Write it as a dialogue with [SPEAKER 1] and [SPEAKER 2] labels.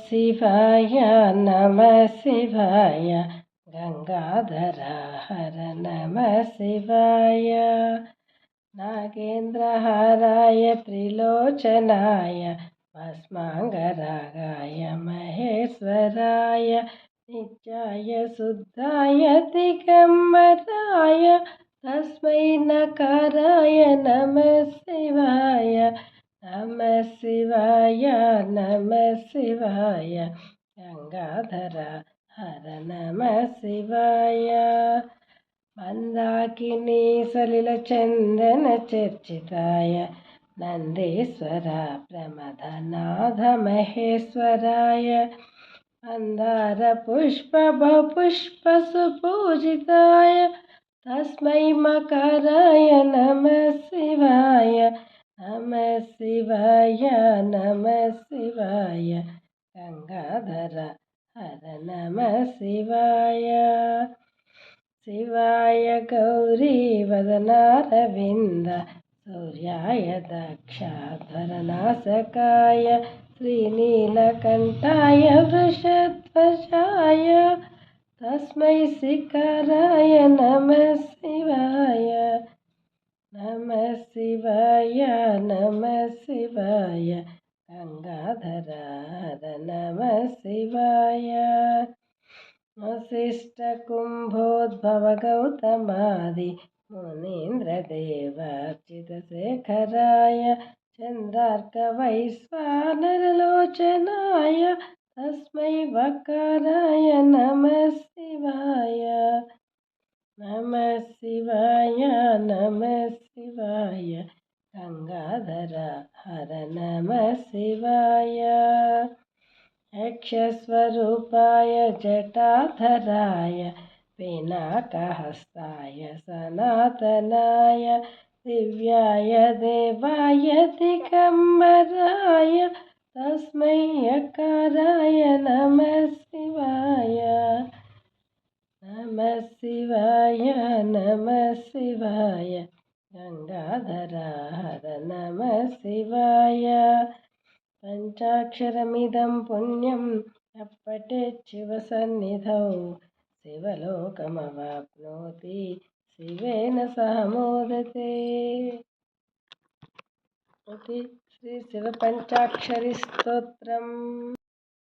[SPEAKER 1] शिवाय नमः शिवाय गंगाधर हर नमः शिवाय नागेन्द्रहाराय त्रिलोचनाय भस्मांगरागाय महेश्वराय नित्याय शुद्धाय दिगंबराय तस्मै नकाराय नमः शिवाय नमः शिवाय नमः शिवाय गंगाधर हर नमः शिवाय मंदाकिनी सलिलचंदन चर्चिताय नंदेश्वर प्रमदनाथ महेश्वराय मंदार पुष्प बहुपुष्प सुपूजिताय तस्मै मकराय नमः शिवाय नमः शिवाय नमः शिवाय गंगाधर हर नमः शिवाय शिवाय गौरी वदनारविंद सूर्याय दक्षाध्वरनाशकाय श्रीनीलकंठाय वृषध्वजाय तस्मै शिखराय नमः शिवाय नमः शिवाय नमः शिवाय गंगाधर हर नमः शिवाय वसिष्ठ कुंभोद्भव गौतमादि मुनीन्द्रदेवार्चितशेखराय चंद्रार्क वैश्वानरलोचनाय तस्मै वकाराय नमः शिवाय नमः शिवाय नमः शिवाय गंगाधर हर नमः शिवाय यक्षस्वरूपाय जटाधराय पिनाकहस्ताय सनातनाय दिव्याय देवाय दिगंबराय तस्मै यकाराय नमः शिवाय नमः शिवाय नमः शिवाय गंगाधर हर नमः शिवाय पंचाक्षरमिदं पुण्यं यः पठेत् शिवसन्निधौ शिवलोकमवाप्नोति शिवेन सह मोदते। इति श्री शिवपञ्चाक्षरी स्तोत्रम्।